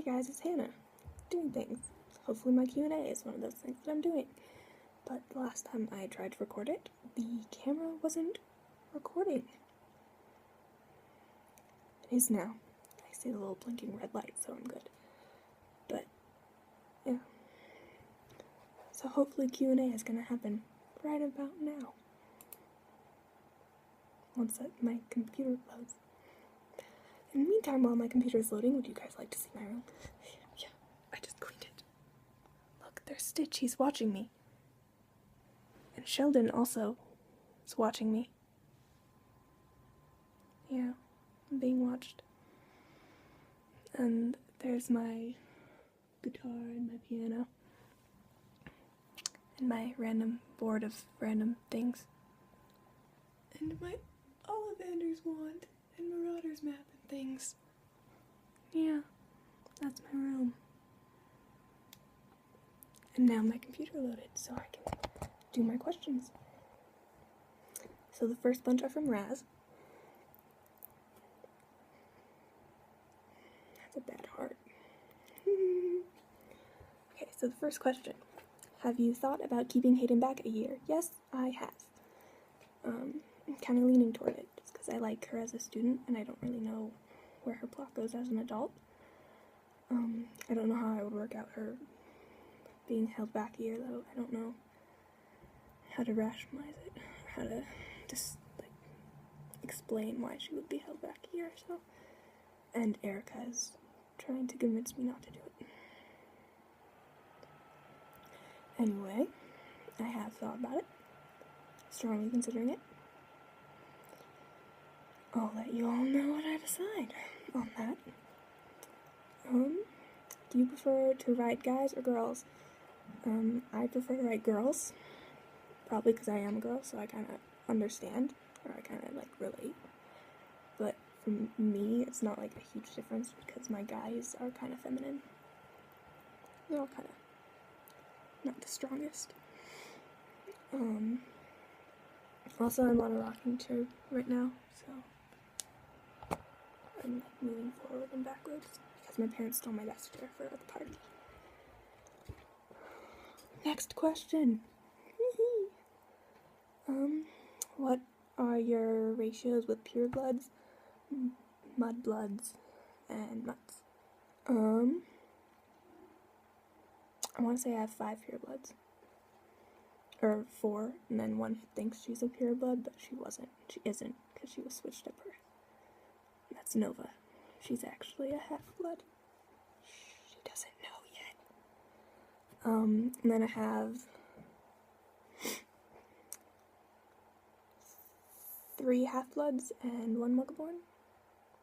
Hey guys, it's Hannah, doing things. Hopefully my Q&A is one of those things that I'm doing. But the last time I tried to record it, the camera wasn't recording. It is now. I see the little blinking red light, so I'm good. But, yeah. So hopefully Q&A is going to happen right about now. Once my computer loads. In the meantime, while my computer is loading, would you guys like to see my room? Yeah, I just cleaned it. Look, there's Stitch, he's watching me. And Sheldon also is watching me. Yeah, I'm being watched. And there's my guitar and my piano. And my random board of random things. And my Ollivander's wand and Marauder's map and things. Yeah, that's my room. And now my computer loaded, so I can do my questions. So the first bunch are from Razz. That's a bad heart. Okay, so the first question. Have you thought about keeping Hayden back a year? Yes, I have. I'm kind of leaning toward it, just because I like her as a student, and I don't really know where her plot goes as an adult. I don't know how I would work out her being held back a year, though. I don't know how to rationalize it, or how to just, explain why she would be held back a year or so. And Erica is trying to convince me not to do it. Anyway, I have thought about it, strongly considering it. I'll let you all know what I decide on that. Do you prefer to write guys or girls? I prefer to write girls, probably because I am a girl, so I kind of understand, or I kind of, relate. But for me, it's not, a huge difference, because my guys are kind of feminine. They're all kind of not the strongest. Also, I'm on a rocking chair right now, so I'm moving forward and backwards because my parents stole my desk chair for the party. Next question. What are your ratios with purebloods, mudbloods, and mutts? I want to say I have 5 purebloods. Or 4, and then one who thinks she's a pureblood, but she wasn't. She isn't, because she was switched at birth. That's Nova. She's actually a half-blood. She doesn't know yet. And then I have 3 half-bloods and 1 Mugborn.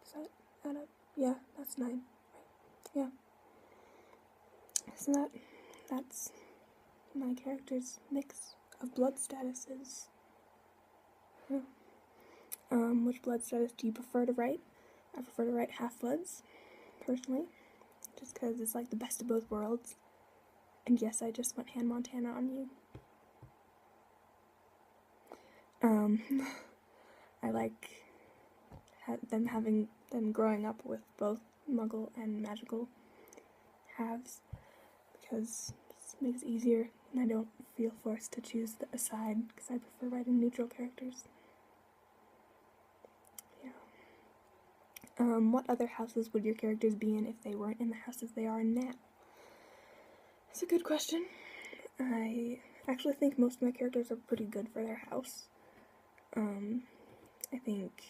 Does that add up? Yeah, that's 9. Right. Yeah. So that's my character's mix of blood statuses. Yeah. Which blood status do you prefer to write? I prefer to write half-bloods, personally, just because it's the best of both worlds. And yes, I just went Han Montana on you. I like them growing up with both Muggle and magical halves, because it makes it easier, and I don't feel forced to choose a side, because I prefer writing neutral characters. Yeah. What other houses would your characters be in if they weren't in the houses they are in now? That's a good question. I actually think most of my characters are pretty good for their house. I think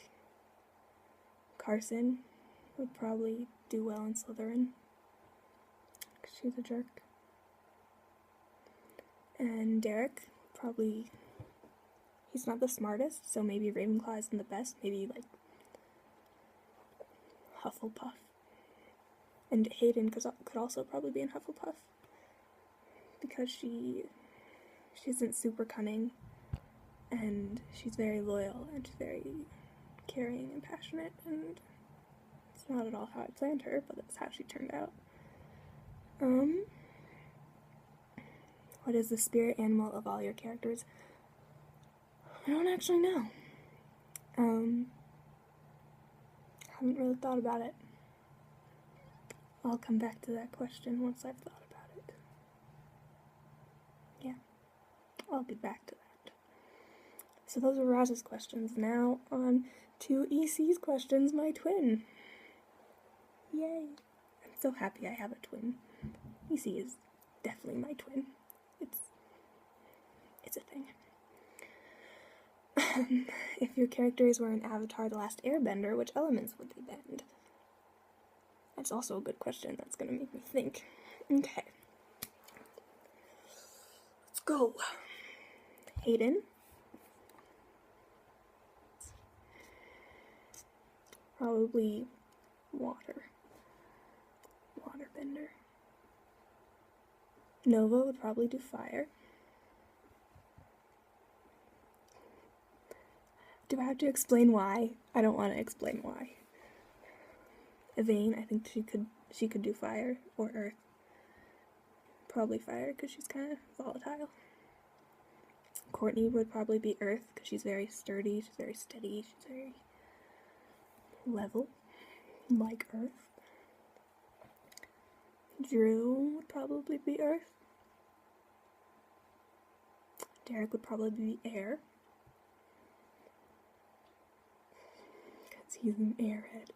Carson would probably do well in Slytherin, because she's a jerk. And Derek, probably, he's not the smartest, so maybe Ravenclaw isn't the best, maybe, Hufflepuff. And Hayden could also probably be in Hufflepuff, because she isn't super cunning, and she's very loyal, and she's very caring and passionate, and it's not at all how I planned her, but that's how she turned out. What is the spirit animal of all your characters? I don't actually know. Haven't really thought about it. I'll come back to that question once I've thought about it. Yeah, I'll get back to that. So those were Razz's questions. Now on to EC's questions, my twin. Yay! I'm so happy I have a twin. EC is definitely my twin. It's a thing. If your characters were in Avatar: The Last Airbender, which elements would they bend? That's also a good question. That's gonna make me think. Okay. Let's go. Hayden. Probably water. Waterbender. Nova would probably do fire. Do I have to explain why? I don't want to explain why. Evane, I think she could do fire or earth. Probably fire because she's kind of volatile. Courtney would probably be earth because she's very sturdy, she's very steady, she's very level, like earth. Drew would probably be earth. Derek would probably be air. Because he's an airhead.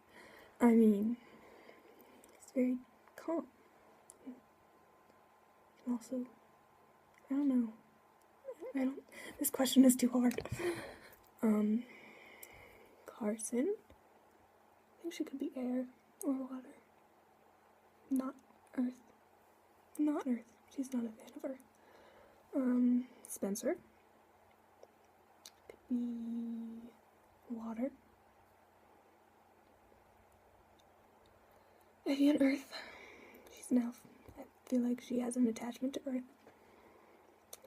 I mean, he's very calm. And also, I don't know. This question is too hard. Carson. I think she could be air or water. Not earth. Not earth. She's not a fan of earth. Spencer. Could be water. Evian earth. She's now, I feel like she has an attachment to earth.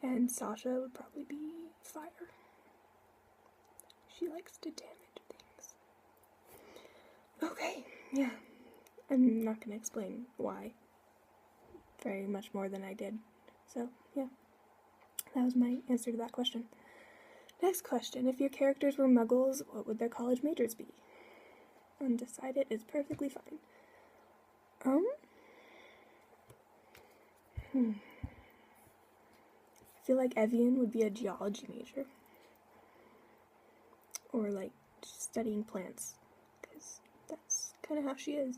And Sasha would probably be fire. She likes to damage things. Okay, yeah. I'm not going to explain why very much more than I did. So, yeah. That was my answer to that question. Next question. If your characters were muggles, what would their college majors be? Undecided is perfectly fine. I feel like Evian would be a geology major. Or, like, studying plants. Because that's kind of how she is.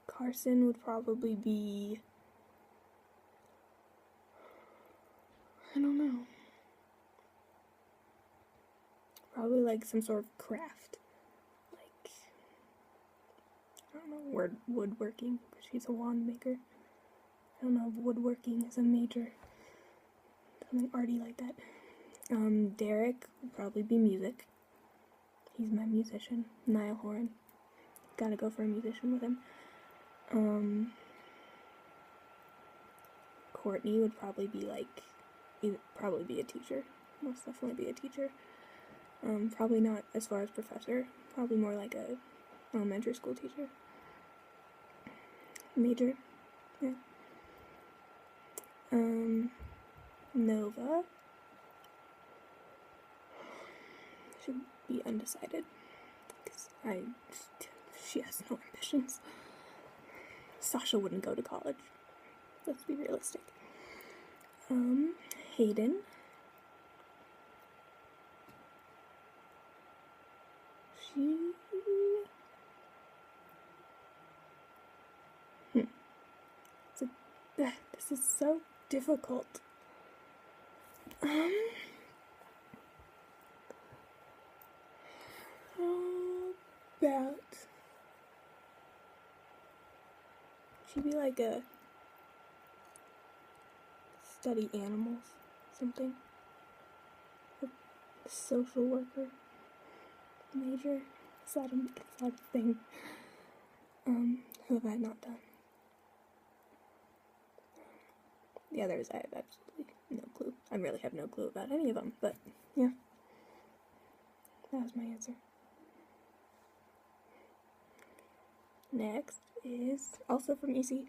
Carson would probably be... I don't know. Probably, like, some sort of craft. Like, I don't know, woodworking. She's a wand maker. I don't know if woodworking is a major. Something arty like that. Derek would probably be music. He's my musician. Niall Horan. Gotta go for a musician with him. Courtney would probably be like, probably be a teacher. Most definitely be a teacher. Probably not as far as professor. Probably more like a elementary school teacher. Major. Yeah. Nova should be undecided because she has no ambitions. Sasha wouldn't go to college. Let's be realistic. Hayden. This is so difficult. How about she'd be like a study animals, something. A social worker major. Is that a thing? Who have I not done? The others, I have absolutely no clue. I really have no clue about any of them, but yeah. That was my answer. Next is also from EC.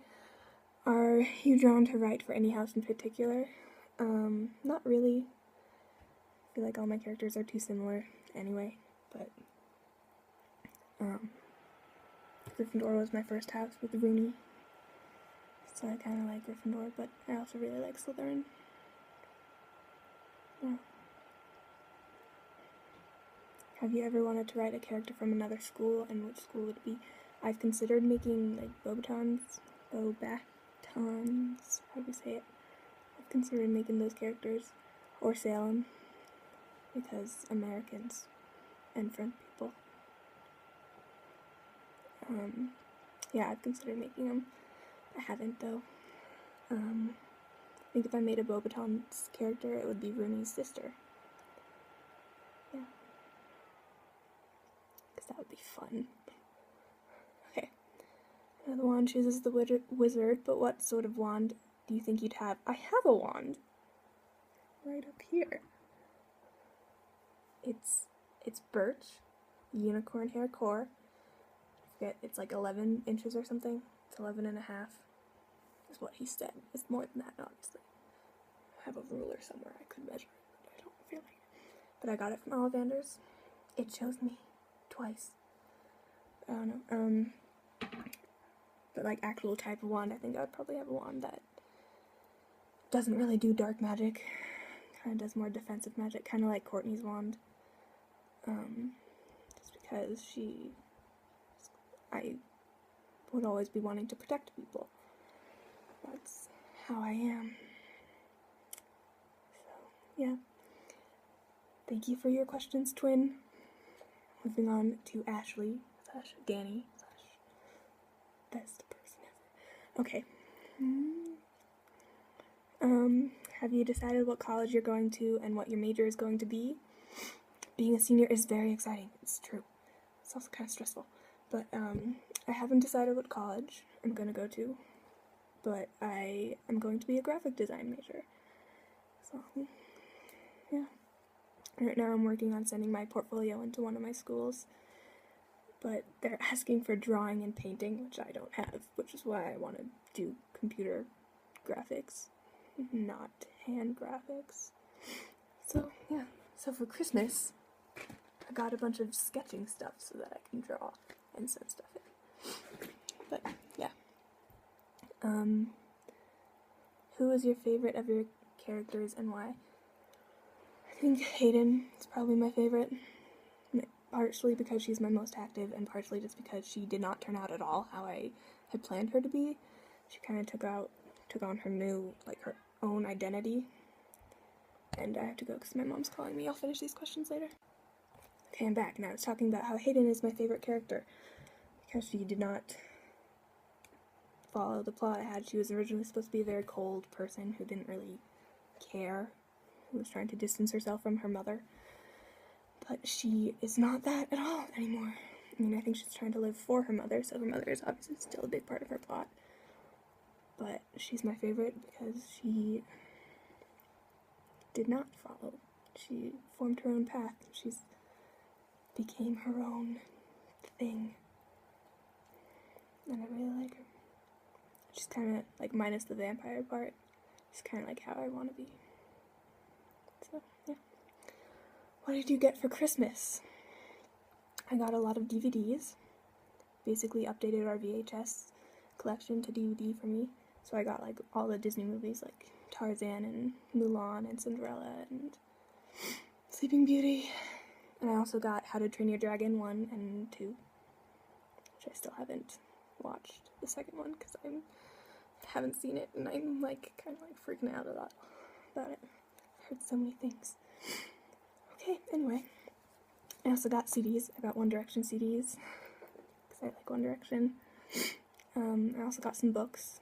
Are you drawn to write for any house in particular? Not really. I feel like all my characters are too similar anyway, but Gryffindor was my first house with Rooney, so I kind of like Gryffindor, but I also really like Slytherin. Yeah. Have you ever wanted to write a character from another school, and which school would it be? I've considered making, like, Bobatons, how do you say it? I've considered making those characters, or Salem, because Americans and French people. Yeah, I've considered making them. I haven't, though. I think if I made a Bobaton's character, it would be Rooney's sister. Yeah. Because that would be fun. Okay. Another wand chooses the wizard, but what sort of wand do you think you'd have? I have a wand. Right up here. It's birch, unicorn hair core. I forget, it's like 11 inches or something. It's 11 and a half. Is what he said. It's more than that, obviously. I have a ruler somewhere I could measure it, but I don't feel like it. But I got it from Ollivander's. It shows me twice. I don't know. But like actual type of wand, I think I would probably have a wand that doesn't really do dark magic. Kind of does more defensive magic, kind of like Courtney's wand. Just because I would always be wanting to protect people. That's how I am. So, yeah. Thank you for your questions, twin. Moving on to Ashley / Danie / best person ever. Okay. Have you decided what college you're going to and what your major is going to be? Being a senior is very exciting. It's true. It's also kind of stressful. But, I haven't decided what college I'm going to go to. But I am going to be a graphic design major. So, yeah. Right now I'm working on sending my portfolio into one of my schools. But they're asking for drawing and painting, which I don't have, which is why I want to do computer graphics, not hand graphics. So, yeah. So for Christmas, I got a bunch of sketching stuff so that I can draw and send stuff in. But, yeah. Who is your favorite of your characters and why? I think Hayden is probably my favorite. Partially because she's my most active, and partially just because she did not turn out at all how I had planned her to be. She kind of took on her new, like, her own identity. And I have to go because my mom's calling me. I'll finish these questions later. Okay, I'm back. Now I was talking about how Hayden is my favorite character because she did not follow the plot I had. She was originally supposed to be a very cold person who didn't really care, who was trying to distance herself from her mother. But she is not that at all anymore. I mean, I think she's trying to live for her mother, so her mother is obviously still a big part of her plot. But she's my favorite because she did not follow. She formed her own path. She became her own thing. And I really like her. She's kind of, like, minus the vampire part, she's kind of like how I want to be. So, yeah. What did you get for Christmas? I got a lot of DVDs. Basically updated our VHS collection to DVD for me. So I got, like, all the Disney movies, like Tarzan and Mulan and Cinderella and Sleeping Beauty. And I also got How to Train Your Dragon 1 and 2, which I still haven't watched the second one because I haven't seen it and I'm, like, kind of, like, freaking out about it. I've heard so many things. Okay, anyway. I also got CDs. I got One Direction CDs because I like One Direction. I also got some books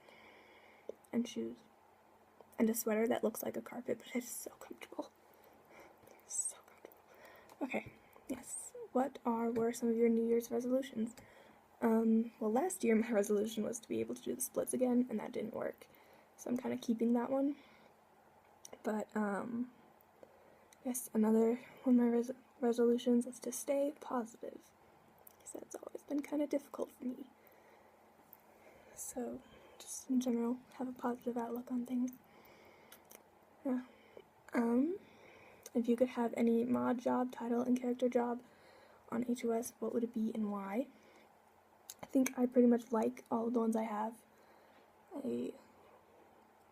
and shoes and a sweater that looks like a carpet, but it's so comfortable. So comfortable. Okay, yes. What were some of your New Year's resolutions? Well, last year my resolution was to be able to do the splits again, and that didn't work. So I'm kind of keeping that one. But, yes, another one of my resolutions is to stay positive. Because that's always been kind of difficult for me. So, just in general, have a positive outlook on things. Yeah. If you could have any mod job, title, and character job on HOS, what would it be and why? I think I pretty much like all of the ones I have. I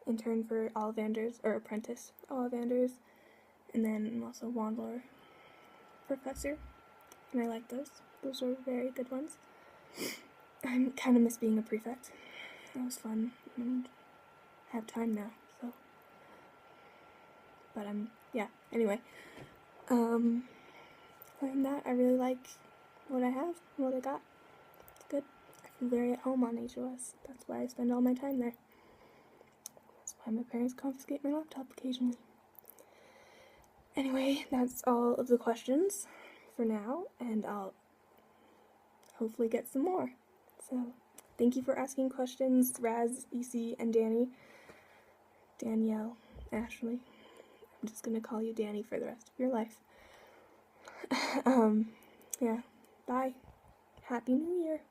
intern for Ollivanders, or apprentice for Ollivanders, and then I'm also Wandlore professor, and I like those. Those are very good ones. I kind of miss being a prefect. That was fun, and I have time now, so. But yeah, anyway. Other than that, I really like what I have, what I got. It's good. I feel very at home on HOS. That's why I spend all my time there. That's why my parents confiscate my laptop occasionally. Anyway, that's all of the questions for now, and I'll hopefully get some more. So, thank you for asking questions, Razz, EC, and Danie. Danielle, Ashley. I'm just gonna call you Danie for the rest of your life. Yeah, bye. Happy New Year.